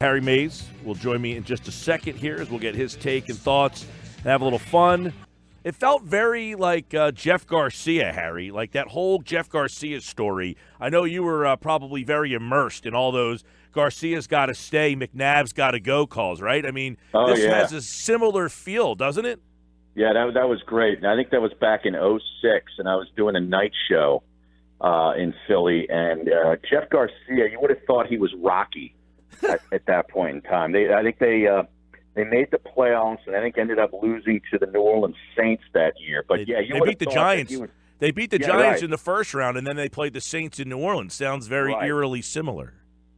Harry Mays will join me in just a second here as we'll get his take and thoughts and have a little fun. It felt very like Jeff Garcia, Harry, like that whole Jeff Garcia story. I know you were probably very immersed in all those Garcia's got to stay, McNabb's got to go calls, right? I mean, this has a similar feel, doesn't it? Yeah, that was great. And I think that was back in '06, and I was doing a night show in Philly. And Jeff Garcia, you would have thought he was Rocky at that point in time. I think they made the playoffs, and I think ended up losing to the New Orleans Saints that year. But they beat the Giants. They beat the Giants in the first round, and then they played the Saints in New Orleans. Sounds very eerily similar.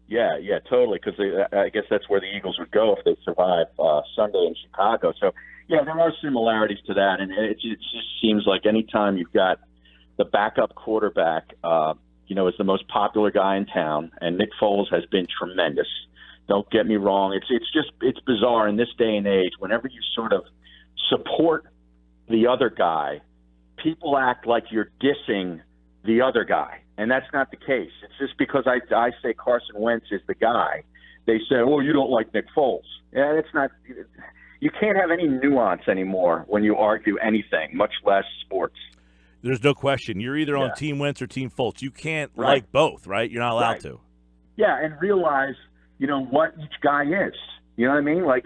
Yeah, totally. Because I guess that's where the Eagles would go if they survive Sunday in Chicago. So yeah, there are similarities to that, and it just seems like anytime you've got the backup quarterback, is the most popular guy in town, and Nick Foles has been tremendous. Don't get me wrong. It's bizarre in this day and age. Whenever you sort of support the other guy, people act like you're dissing the other guy, and that's not the case. It's just because I say Carson Wentz is the guy, they say, "Oh, you don't like Nick Foles." Yeah, it's not. You can't have any nuance anymore when you argue anything, much less sports. There's no question. You're either on Team Wentz or Team Foles. You can't like both, right? You're not allowed to. Yeah, and realize what each guy is. You know what I mean? Like,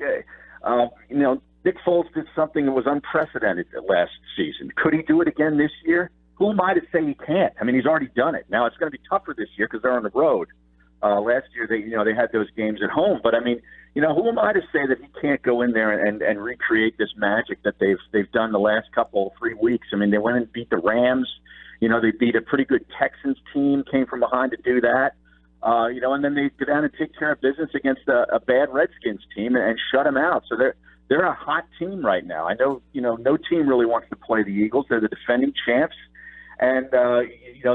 Nick Foles did something that was unprecedented last season. Could he do it again this year? Who am I to say he can't? I mean, he's already done it. Now, it's going to be tougher this year because they're on the road. Last year, they had those games at home. But, I mean, who am I to say that he can't go in there and recreate this magic that they've done the last 3 weeks? I mean, they went and beat the Rams. They beat a pretty good Texans team, came from behind to do that. And then they go down and take care of business against a bad Redskins team and shut them out. So they're a hot team right now. I know, no team really wants to play the Eagles. They're the defending champs. And,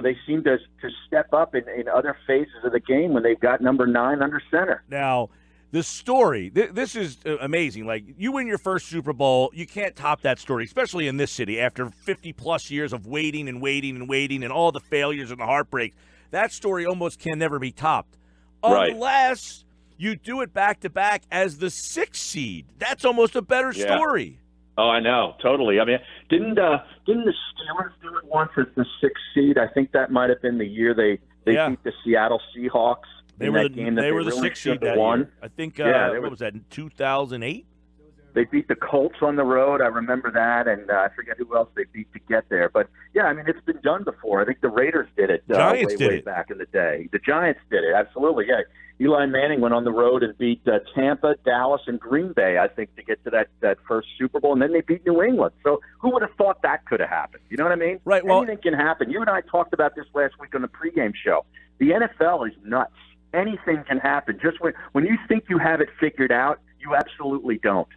they seem to step up in other phases of the game when they've got number 9 under center. Now, the story, this is amazing. Like, you win your first Super Bowl, you can't top that story, especially in this city after 50-plus years of waiting and all the failures and the heartbreaks. That story almost can never be topped. Unless you do it back-to-back as the 6th seed. That's almost a better story. Oh, I know, totally. I mean, didn't the Steelers do it once as the 6th seed? I think that might have been the year they beat the Seattle Seahawks. They were the 6th seed that year. I think, what was that, in 2008? They beat the Colts on the road. I remember that, and I forget who else they beat to get there. But, yeah, I mean, it's been done before. I think the Raiders did it way back in the day. The Giants did it, absolutely, yeah. Eli Manning went on the road and beat Tampa, Dallas, and Green Bay, I think, to get to that first Super Bowl, and then they beat New England. So who would have thought that could have happened? You know what I mean? Right. Well, anything can happen. You and I talked about this last week on the pregame show. The NFL is nuts. Anything can happen. Just when you think you have it figured out, you absolutely don't.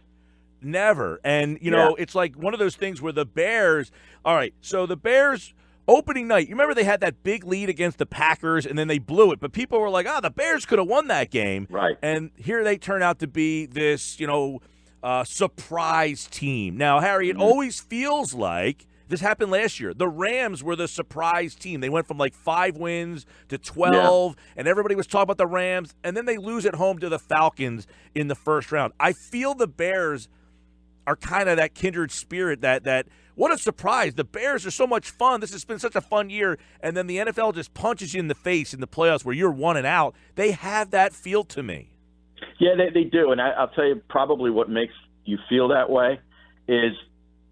Never. And, it's like one of those things where the Bears – all right, so the Bears – opening night, you remember they had that big lead against the Packers, and then they blew it. But people were like, the Bears could have won that game. Right. And here they turn out to be this, surprise team. Now, Harry, it always feels like this happened last year. The Rams were the surprise team. They went from 5 wins to 12, and everybody was talking about the Rams, and then they lose at home to the Falcons in the first round. I feel the Bears are kind of that kindred spirit that what a surprise. The Bears are so much fun. This has been such a fun year. And then the NFL just punches you in the face in the playoffs where you're 1 and out. They have that feel to me. Yeah, they do. And I'll tell you probably what makes you feel that way is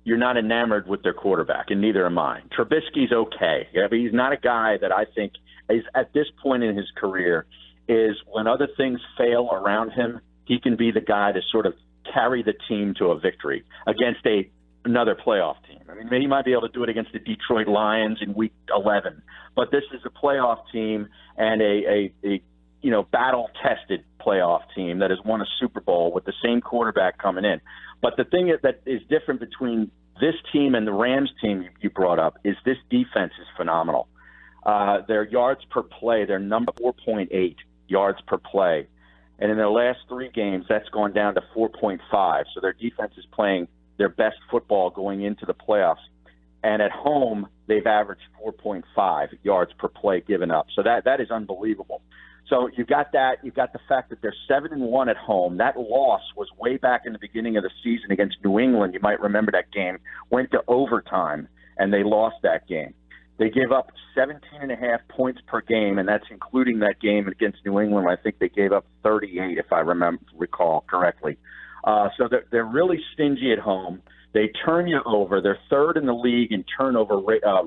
you're not enamored with their quarterback, and neither am I. Trubisky's okay. Yeah, but he's not a guy that I think is at this point in his career is when other things fail around him, he can be the guy to sort of carry the team to a victory against another playoff team. I mean, he might be able to do it against the Detroit Lions in Week 11, but this is a playoff team and a battle-tested playoff team that has won a Super Bowl with the same quarterback coming in. But the thing that is different between this team and the Rams team you brought up is this defense is phenomenal. Their yards per play, they're number 4.8 yards per play. And in their last 3 games, that's gone down to 4.5. So their defense is playing their best football going into the playoffs. And at home, they've averaged 4.5 yards per play given up. So that is unbelievable. So you got that. You got the fact that they're 7-1 at home. That loss was way back in the beginning of the season against New England. You might remember that game. Went to overtime, and they lost that game. They gave up 17.5 points per game, and that's including that game against New England. I think they gave up 38, if I recall correctly. So they're really stingy at home. They turn you over. They're third in the league in turnover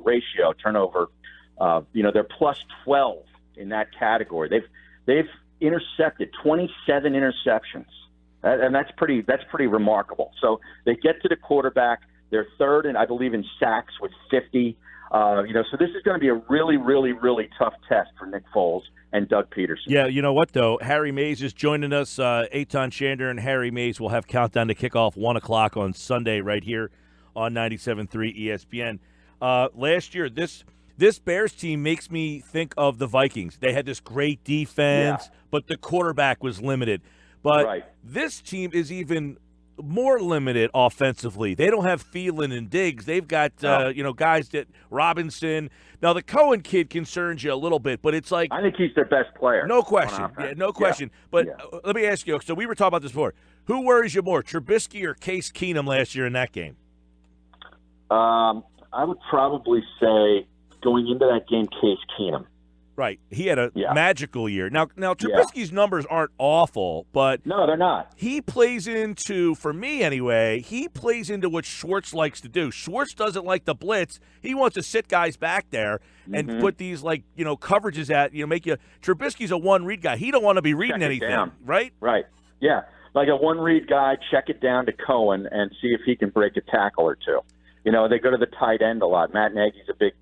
ratio. They're plus 12 in that category. They've intercepted 27 interceptions, and that's pretty remarkable. So they get to the quarterback. They're third, and I believe in sacks with 50. So this is going to be a really, really, really tough test for Nick Foles and Doug Peterson. Yeah, you know what, though? Harry Mays is joining us. Eitan Shander and Harry Mays will have countdown to kickoff 1 o'clock on Sunday right here on 97.3 ESPN. Last year, this Bears team makes me think of the Vikings. They had this great defense, but the quarterback was limited. But this team is even more limited offensively. They don't have Thielen and Diggs. They've got guys that Robinson. Now the Cohen kid concerns you a little bit, but it's like I think he's their best player. No question. Yeah, no question. Yeah. But let me ask you. So we were talking about this before. Who worries you more, Trubisky or Case Keenum last year in that game? I would probably say going into that game, Case Keenum. Right. He had a magical year. Now Trubisky's numbers aren't awful, but no, they're not. He plays into, for me anyway, he plays into what Schwartz likes to do. Schwartz doesn't like the blitz. He wants to sit guys back there and put these coverages at, make you. Trubisky's a one-read guy. He don't want to be reading anything, right? Right. Yeah. Like a one-read guy, check it down to Cohen and see if he can break a tackle or two. They go to the tight end a lot. Matt Nagy's a big,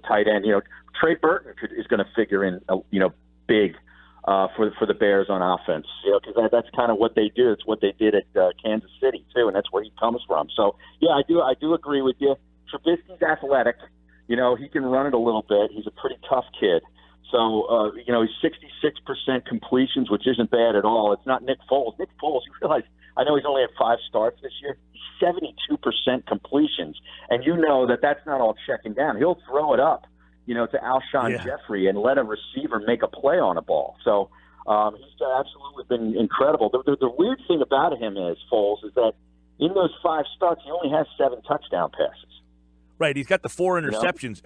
tight end. Trey Burton is going to figure in, big for the Bears on offense. Because that's kind of what they do. It's what they did at Kansas City too, and that's where he comes from. So I do agree with you. Trubisky's athletic. He can run it a little bit. He's a pretty tough kid. So he's 66% completions, which isn't bad at all. It's not Nick Foles. Nick Foles, you realize, I know he's only had 5 starts this year. 72% completions, and that's not all checking down. He'll throw it up, to Alshon Jeffrey and let a receiver make a play on a ball. So he's absolutely been incredible. The weird thing about him is that in those 5 starts, he only has 7 touchdown passes. Right, he's got the 4 interceptions.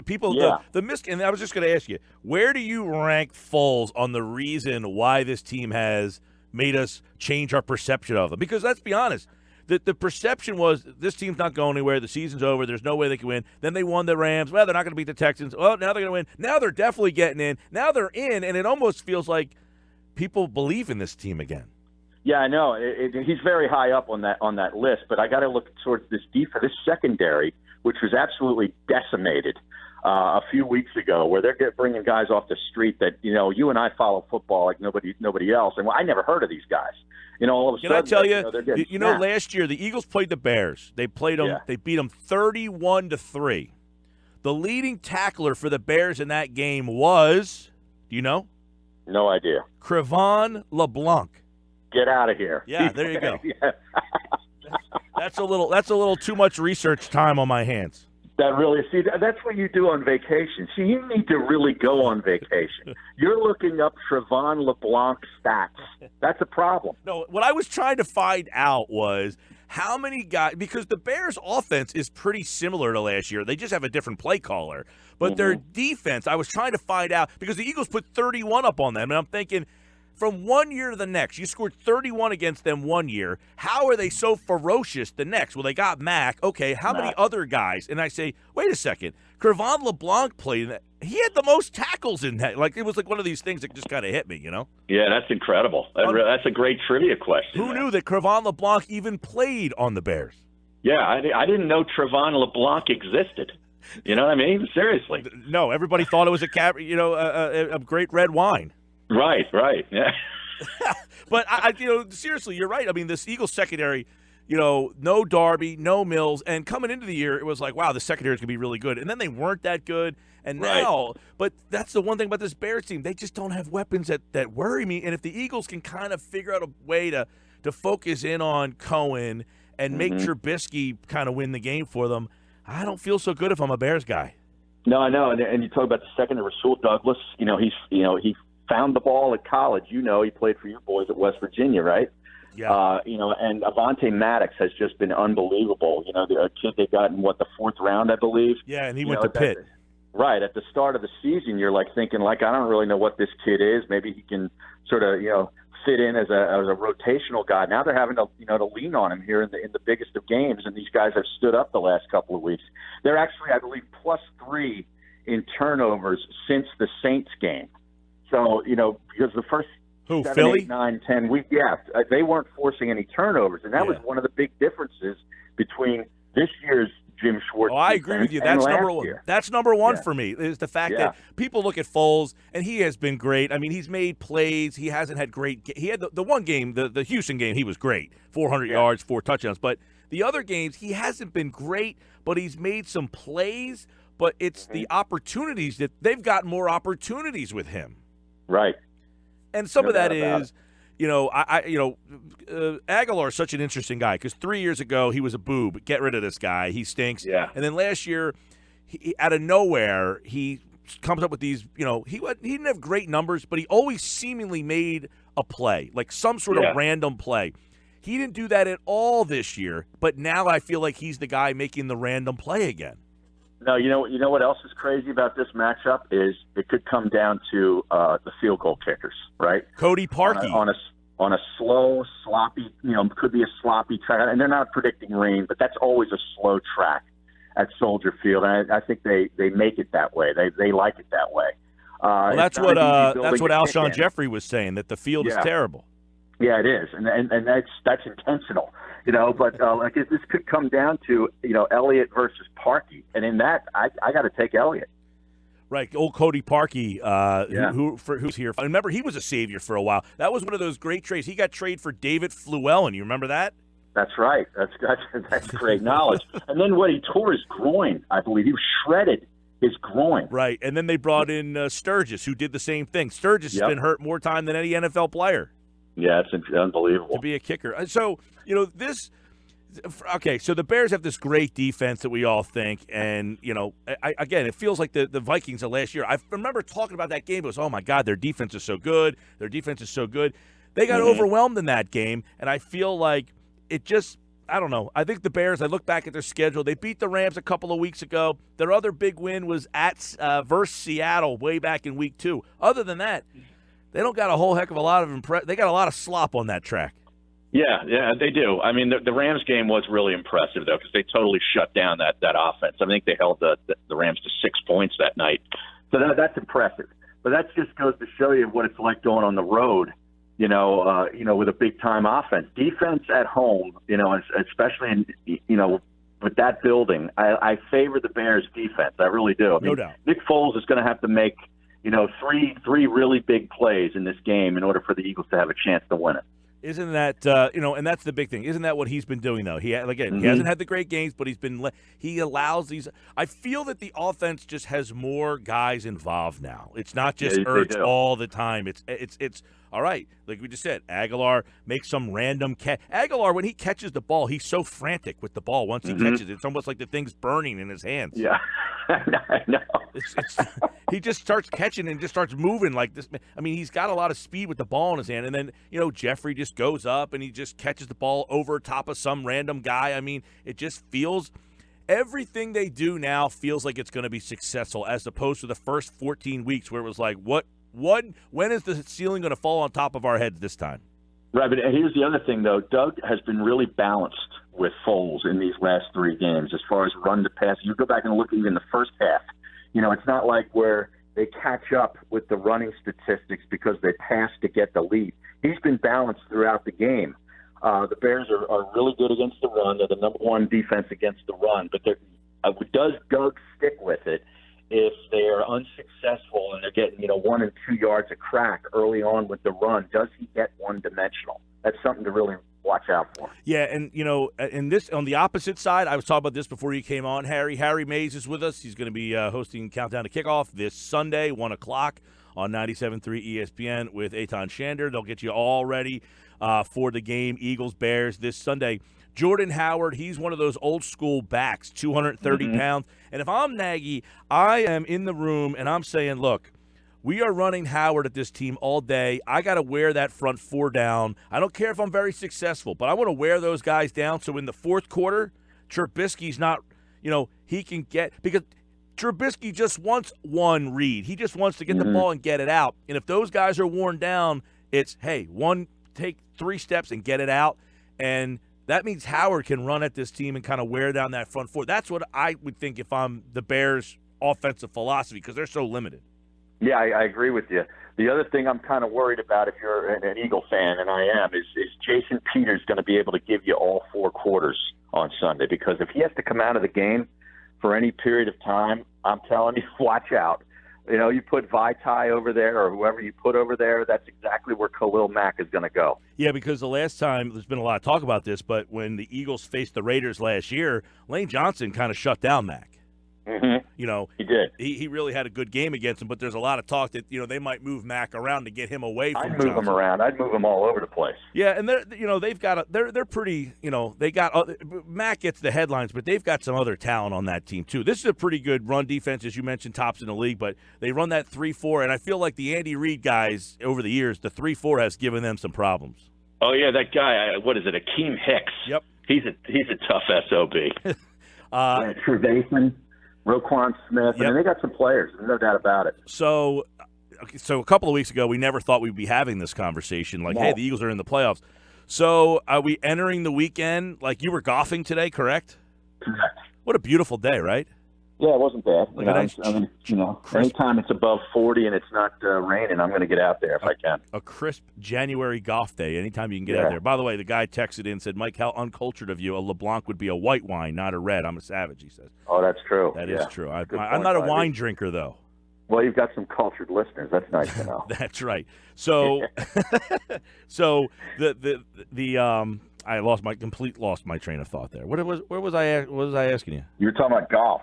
And I was just going to ask you, where do you rank Foles on the reason why this team has made us change our perception of them? Because let's be honest. The perception was this team's not going anywhere. The season's over. There's no way they can win. Then they won the Rams. Well, they're not going to beat the Texans. Well, now they're going to win. Now they're definitely getting in. Now they're in, and it almost feels like people believe in this team again. Yeah, I know. He's very high up on that list, but I got to look towards this defense, this secondary, which was absolutely decimated a few weeks ago, where they're bringing guys off the street that you and I follow football like nobody else, and I never heard of these guys. All of a sudden, can I tell you? Last year the Eagles played the Bears. They played them. They beat them 31-3. The leading tackler for the Bears in that game was, do you know? No idea. Cre'Von LeBlanc. Get out of here. Yeah, there you go. That's a little too much research time on my hands. That's what you do on vacation. See, you need to really go on vacation. You're looking up Cre'Von LeBlanc stats. That's a problem. No, what I was trying to find out was how many guys, because the Bears' offense is pretty similar to last year. They just have a different play caller. But their defense, I was trying to find out, because the Eagles put 31 up on them, and I'm thinking, from one year to the next, you scored 31 against them one year. How are they so ferocious the next? Well, they got Mac. Okay, how many other guys? And I say, wait a second. Cre'Von LeBlanc played that. He had the most tackles in that. It was like one of these things that just kind of hit me, Yeah, that's incredible. That's a great trivia question. Who knew that Cre'Von LeBlanc even played on the Bears? Yeah, I didn't know Cre'Von LeBlanc existed. You know what I mean? Seriously. No, everybody thought it was a great red wine. Right, yeah. But seriously, you're right. I mean, this Eagles secondary, no Darby, no Mills, and coming into the year, it was like, wow, the secondary is gonna be really good, and then they weren't that good, and now, but that's the one thing about this Bears team, they just don't have weapons that worry me, and if the Eagles can kind of figure out a way to focus in on Cohen and make Trubisky kind of win the game for them, I don't feel so good if I'm a Bears guy. No, I know, and you talk about the second, Rasul Douglas. He found the ball at college. You know, he played for your boys at West Virginia, right? Yeah. And Avonte Maddox has just been unbelievable. You know, the kid they got in, the 4th round, I believe. Yeah, and he went to Pitt. Right. At the start of the season, you're thinking, I don't really know what this kid is. Maybe he can sort of, fit in as a rotational guy. Now they're having to, to lean on him here in the biggest of games, and these guys have stood up the last couple of weeks. They're actually, I believe, +3 in turnovers since the Saints game. So, because the first 7, Philly? 8, 9, 10 weeks, they weren't forcing any turnovers, and that was one of the big differences between this year's Jim Schwartz. Oh, I agree with you. That's number one. That's number one for me, is the fact that people look at Foles, and he has been great. I mean, he's made plays. He hasn't had great – he had the one game, the Houston game, he was great, 400 yards, 4 touchdowns. But the other games, he hasn't been great, but he's made some plays. But it's the opportunities that – they've got more opportunities with him. Right. And some of that is – Aguilar is such an interesting guy because 3 years ago he was a boob. Get rid of this guy. He stinks. Yeah. And then last year, he, out of nowhere, he comes up with these, he didn't have great numbers, but he always seemingly made a play, like some sort of random play. He didn't do that at all this year, but now I feel like he's the guy making the random play again. No, you know what else is crazy about this matchup is it could come down to the field goal kickers, right? Cody Parkey on a slow, sloppy, could be a sloppy track, and they're not predicting rain, but that's always a slow track at Soldier Field, and I think they make it that way. They like it that way. Well, that's what Alshon Jeffrey was saying, that the field is terrible. Yeah, it is, and that's intentional. But this could come down to Elliott versus Parkey, and in that I got to take Elliott. Right, old Cody Parkey, who's here. I remember he was a savior for a while. That was one of those great trades. He got traded for David Fluellen. You remember that? That's right. That's great knowledge. And then he tore his groin, I believe. He shredded his groin. Right, and then they brought in Sturgis, who did the same thing. Sturgis has been hurt more time than any NFL player. Yeah, it's unbelievable. To be a kicker. So, this – okay, so the Bears have this great defense that we all think, and, again, it feels like the Vikings of last year. I remember talking about that game. It was, oh, my God, their defense is so good. Their defense is so good. They got overwhelmed in that game, and I feel like it just – I don't know. I think the Bears, I look back at their schedule. They beat the Rams a couple of weeks ago. Their other big win was at versus Seattle way back in week 2. Other than that, they don't got a whole heck of a lot of they got a lot of slop on that track. Yeah, they do. I mean, the Rams game was really impressive, though, because they totally shut down that offense. I think they held the Rams to 6 points that night. So that's impressive. But that just goes to show you what it's like going on the road, with a big-time offense. Defense at home, especially with that building, I favor the Bears' defense. I really do. No doubt. Nick Foles is going to have to make, three really big plays in this game in order for the Eagles to have a chance to win it. Isn't that and that's the big thing? Isn't that what he's been doing though? He hasn't had the great games, but he allows these. I feel that the offense just has more guys involved now. It's not just Ertz all the time. It's all right. Like we just said, Aguilar makes some random catch. Aguilar, when he catches the ball, he's so frantic with the ball. Once he catches it, it's almost like the thing's burning in his hands. Yeah, I know. He just starts catching and just starts moving like this. I mean, he's got a lot of speed with the ball in his hand. And then, Jeffrey just goes up and he just catches the ball over top of some random guy. I mean, it just feels – everything they do now feels like it's going to be successful as opposed to the first 14 weeks where it was like, when is the ceiling going to fall on top of our heads this time? Right, but here's the other thing, though. Doug has been really balanced with Foles in these last 3 games as far as run to pass. You go back and look even the first half. It's not like where they catch up with the running statistics because they pass to get the lead. He's been balanced throughout the game. The Bears are really good against the run. They're the number 1 defense against the run. But does Doug stick with it if they are unsuccessful and they're getting 1 and 2 yards a crack early on with the run? Does he get one-dimensional? That's something to really watch out for. Yeah, and in this on the opposite side, I was talking about this before you came on, Harry. Harry Mays is with us. He's going to be hosting Countdown to Kickoff this Sunday, 1 o'clock on 97.3 ESPN with Eitan Shander. They'll get you all ready for the game, Eagles-Bears, this Sunday. Jordan Howard, he's one of those old-school backs, 230 pounds. And if I'm Nagy, I am in the room and I'm saying, look, we are running Howard at this team all day. I got to wear that front four down. I don't care if I'm very successful, but I want to wear those guys down so in the fourth quarter, Trubisky's not, he can get – because Trubisky just wants one read. He just wants to get the ball and get it out. And if those guys are worn down, it's, hey, take 3 steps and get it out. And that means Howard can run at this team and kind of wear down that front four. That's what I would think if I'm the Bears' offensive philosophy because they're so limited. Yeah, I agree with you. The other thing I'm kind of worried about if you're an Eagle fan, and I am, is Jason Peters going to be able to give you all 4 quarters on Sunday? Because if he has to come out of the game for any period of time, I'm telling you, watch out. You put Vaitai over there or whoever you put over there, that's exactly where Khalil Mack is going to go. Yeah, because the last time, there's been a lot of talk about this, but when the Eagles faced the Raiders last year, Lane Johnson kind of shut down Mack. He did. He really had a good game against him, but there's a lot of talk that they might move Mack around to get him away from Johnson. I'd move him around. I'd move him all over the place. Yeah, and they're pretty. They got Mack gets the headlines, but they've got some other talent on that team too. This is a pretty good run defense, as you mentioned, tops in the league. But they run that 3-4, and I feel like the Andy Reid guys over the years, the 3-4 has given them some problems. Oh yeah, that guy. What is it? Akeem Hicks. Yep, he's a tough SOB. Trevathan. Roquan Smith. Yep. I mean, they got some players, no doubt about it. So a couple of weeks ago, we never thought we'd be having this conversation. Like, hey, the Eagles are in the playoffs. So are we entering the weekend? Like, you were golfing today, correct? Correct. What a beautiful day, right? Yeah, it wasn't bad. Anytime it's above 40 and it's not raining, I'm going to get out there if I can. A crisp January golf day, anytime you can get out there. By the way, the guy texted in and said, Mike, how uncultured of you. A LeBlanc would be a white wine, not a red. I'm a savage, he says. Oh, that's true. That is true. I'm not a wine drinker, though. Well, you've got some cultured listeners. That's nice to know. That's right. So, I lost my train of thought there. Where was I asking you? You were talking about golf.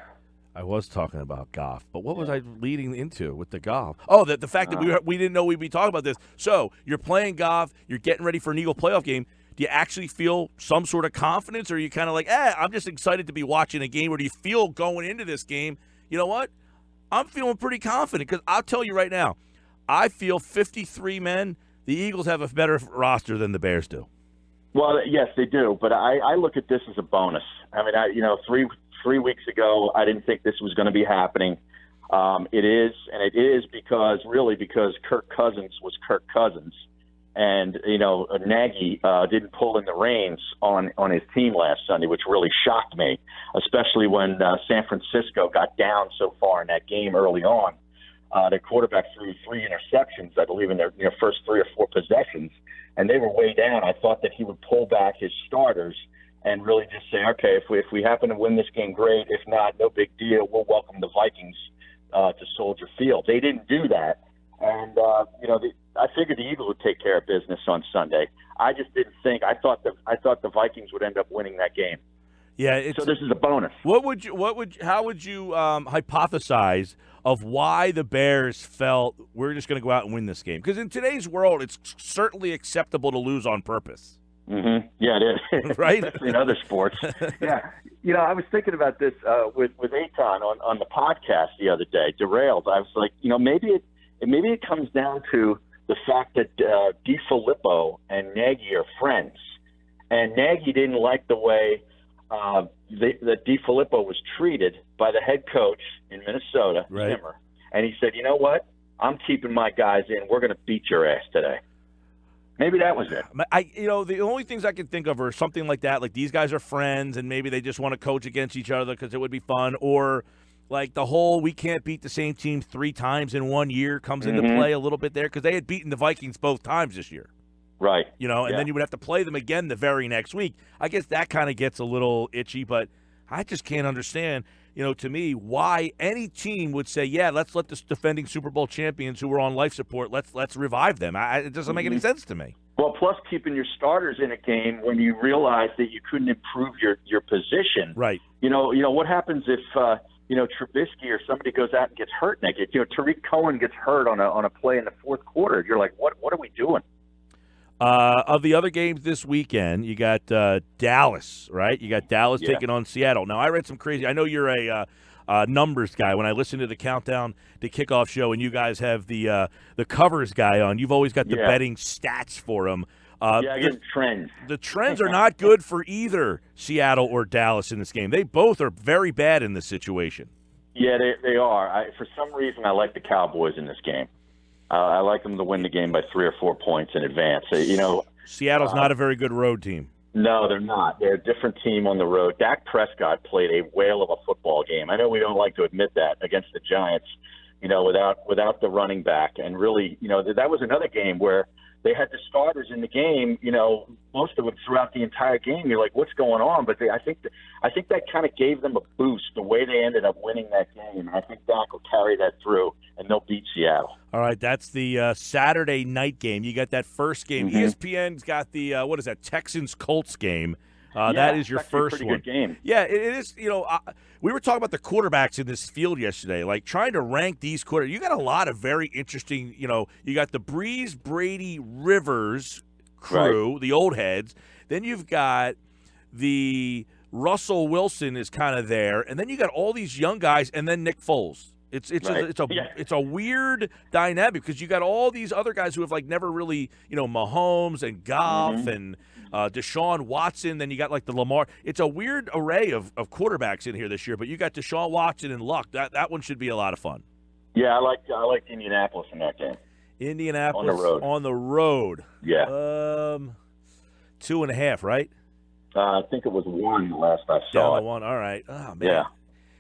I was talking about golf, but what was I leading into with the golf? Oh, the fact that we didn't know we'd be talking about this. So you're playing golf, you're getting ready for an Eagle playoff game. Do you actually feel some sort of confidence, or are you kind of like, I'm just excited to be watching a game, or do you feel going into this game, you know what? I'm feeling pretty confident because I'll tell you right now, I feel 53 men, the Eagles have a better roster than the Bears do. Well, yes, they do, but I look at this as a bonus. I mean, 3 weeks ago, I didn't think this was going to be happening. It is because Kirk Cousins was Kirk Cousins. And, Nagy didn't pull in the reins on his team last Sunday, which really shocked me, especially when San Francisco got down so far in that game early on. Their quarterback threw 3 interceptions, I believe, in their first 3 or 4 possessions, and they were way down. I thought that he would pull back his starters and really just say, okay, if we happen to win this game, great. If not, no big deal. We'll welcome the Vikings to Soldier Field. They didn't do that. And, I figured the Eagles would take care of business on Sunday. I just didn't think – I thought the Vikings would end up winning that game. Yeah, so this is a bonus. How would you hypothesize of why the Bears felt we're just going to go out and win this game? Because in today's world, it's certainly acceptable to lose on purpose. Mm-hmm. Yeah, it is. Right? In other sports. Yeah. I was thinking about this with Eitan on the podcast the other day, Derailed. I was like, maybe it comes down to the fact that DiFilippo and Nagy are friends. And Nagy didn't like the way that DiFilippo was treated by the head coach in Minnesota, right. Zimmer. And he said, you know what? I'm keeping my guys in. We're going to beat your ass today. Maybe that was it. The only things I can think of are something like that, like these guys are friends and maybe they just want to coach against each other because it would be fun, or like the whole we can't beat the same team 3 times in 1 year comes into play a little bit there because they had beaten the Vikings both times this year. Right. And then you would have to play them again the very next week. I guess that kind of gets a little itchy, but I just can't understand, to me, why any team would say, yeah, let's let the defending Super Bowl champions who were on life support, let's revive them. It doesn't make any sense to me. Well, plus keeping your starters in a game when you realize that you couldn't improve your position. Right. What happens if Trubisky or somebody goes out and gets hurt naked? Tariq Cohen gets hurt on a play in the fourth quarter. You're like, what are we doing? Of the other games this weekend, you got Dallas, right? You got Dallas taking on Seattle. Now, I read some crazy – I know you're numbers guy. When I listen to the Countdown to Kickoff show and you guys have the covers guy on, you've always got the betting stats for him. I get trends. The trends are not good for either Seattle or Dallas in this game. They both are very bad in this situation. Yeah, they are. For some reason, I like the Cowboys in this game. I like them to win the game by 3 or 4 points in advance. Seattle's not a very good road team. No, they're not. They're a different team on the road. Dak Prescott played a whale of a football game. I know we don't like to admit that against the Giants, without the running back. And really, that was another game where they had the starters in the game, most of them throughout the entire game. You're like, what's going on? But I think that kind of gave them a boost, the way they ended up winning that game. I think Dak will carry that through, and they'll beat Seattle. All right, that's the Saturday night game. You got that first game. Mm-hmm. ESPN's got the, Texans-Colts game. That is your first one. Good game. Yeah, it is. We were talking about the quarterbacks in this field yesterday, like trying to rank these quarterbacks. You got a lot of very interesting, you got the Breeze, Brady, Rivers crew, right, the old heads. Then you've got the Russell Wilson is kind of there, and then you got all these young guys, and then Nick Foles. It's a weird dynamic because you got all these other guys who have like never really, Mahomes and Goff and Deshaun Watson. Then you got like the Lamar. It's a weird array of quarterbacks in here this year. But you got Deshaun Watson and Luck. That one should be a lot of fun. Yeah, I like Indianapolis in that game. Indianapolis on the road. Yeah. 2.5, right? I think it was 1 last I saw. Down to 1. All right. Oh man. Yeah.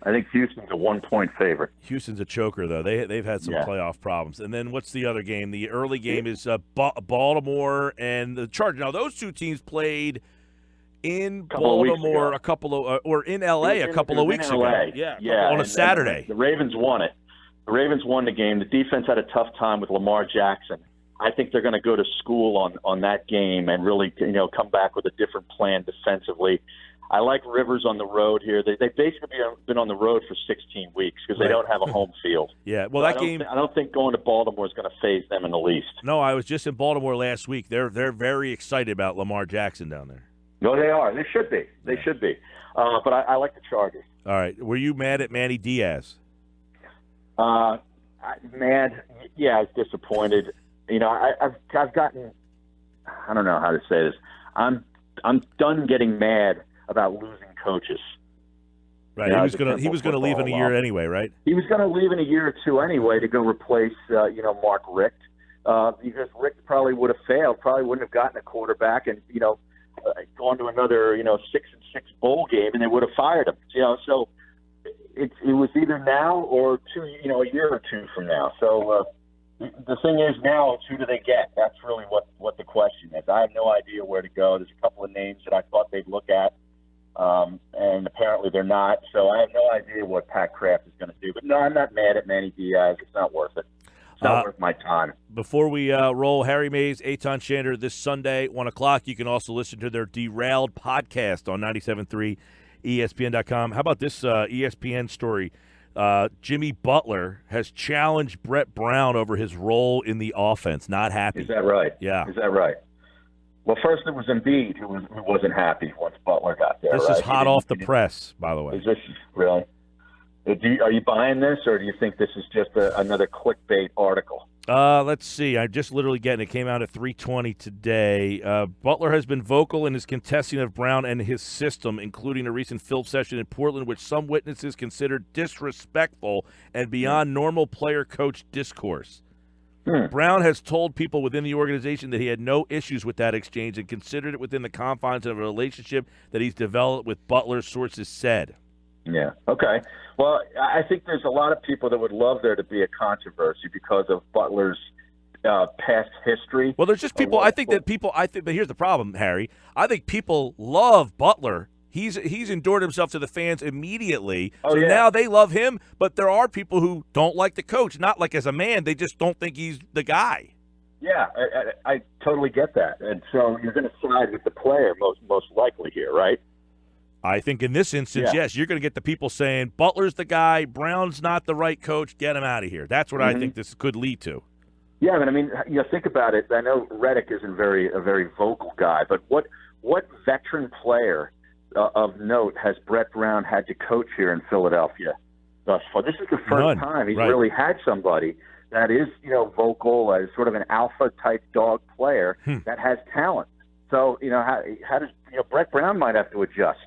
I think Houston's a 1-point favorite. Houston's a choker, though. They've had some playoff problems. And then what's the other game? The early game is Baltimore and the Chargers. Now, those two teams played in Baltimore or in L.A. a couple of weeks ago. Yeah, on a Saturday. The Ravens won it. The Ravens won the game. The defense had a tough time with Lamar Jackson. I think they're going to go to school on that game and really, come back with a different plan defensively. I like Rivers on the road here. They basically been on the road for 16 weeks because they don't have a home field. Yeah, well, I don't think going to Baltimore is going to faze them in the least. No, I was just in Baltimore last week. They're very excited about Lamar Jackson down there. No, they are. They should be. They should be. But I like the Chargers. All right. Were you mad at Manny Diaz? Mad. Yeah, I was disappointed. I've gotten. I don't know how to say this. I'm done getting mad about losing coaches. Right, he was gonna leave in a year anyway, right? He was gonna leave in a year or two anyway to go replace Mark Richt, because Richt probably would have failed, probably wouldn't have gotten a quarterback, and gone to another 6-6 bowl game, and they would have fired him. So it was either now or a year or two from now. So the thing is now, it's who do they get? That's really what the question is. I have no idea where to go. There's a couple of names that I thought they'd look at. And apparently they're not. So I have no idea what Pat Kraft is going to do. But no, I'm not mad at Manny Diaz. It's not worth it. It's not worth my time. Before we roll, Harry Mays, Eitan Shander this Sunday, 1 o'clock. You can also listen to their Derailed podcast on 97.3 ESPN.com. How about this ESPN story? Jimmy Butler has challenged Brett Brown over his role in the offense. Not happy. Is that right? Yeah. Is that right? Well, first it was Embiid who wasn't happy once Butler got there. This is hot off the press, by the way. Is this really? Are you buying this, or do you think this is just another clickbait article? Let's see. I'm just literally getting it. Came out at 3:20 today. Butler has been vocal in his contesting of Brown and his system, including a recent film session in Portland, which some witnesses considered disrespectful and beyond normal player-coach discourse. Brown has told people within the organization that he had no issues with that exchange and considered it within the confines of a relationship that he's developed with Butler, sources said. Yeah, okay. Well, I think there's a lot of people that would love there to be a controversy because of Butler's past history. Well, there's just people. But here's the problem, Harry. I think people love Butler. He's endured himself to the fans immediately. Now they love him, but there are people who don't like the coach, not like as a man. They just don't think he's the guy. Yeah, I totally get that. And so you're going to side with the player most likely here, right? I think in this instance, yes, you're going to get the people saying Butler's the guy, Brown's not the right coach, get him out of here. That's what I think this could lead to. Yeah, but I mean, think about it. I know Reddick isn't a very vocal guy, but what veteran player of note has Brett Brown had to coach here in Philadelphia? thus far. This is the first time he's really had somebody that is, vocal as sort of an alpha-type dog player that has talent. So, how does Brett Brown might have to adjust.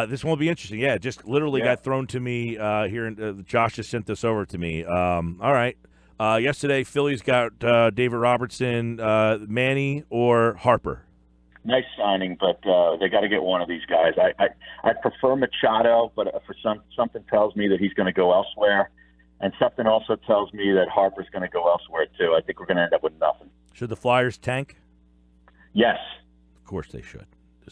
This one will be interesting. Yeah, just literally got thrown to me here. Josh just sent this over to me. All right. Yesterday, Phillies got David Robertson, Manny, or Harper. Nice signing, but they got to get one of these guys. I prefer Machado, but something tells me that he's going to go elsewhere, and something also tells me that Harper's going to go elsewhere too. I think we're going to end up with nothing. Should the Flyers tank? Yes. Of course they should.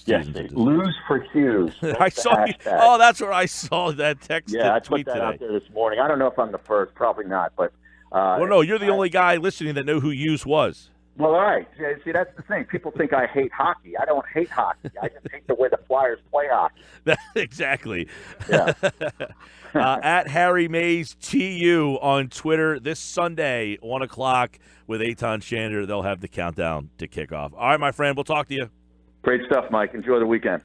Yes, they lose for Hughes. I saw. Oh, that's where I saw that text. Yeah, I put that out there this morning. I don't know if I'm the first. Probably not, but. Well, no, you're the only guy listening that knew who Hughes was. Well, all right. See, that's the thing. People think I hate hockey. I don't hate hockey. I just hate the way the Flyers play hockey. Exactly. Yeah. At Harry Mays TU on Twitter this Sunday, 1 o'clock with Eitan Shander. They'll have the countdown to kickoff. All right, my friend. We'll talk to you. Great stuff, Mike. Enjoy the weekend.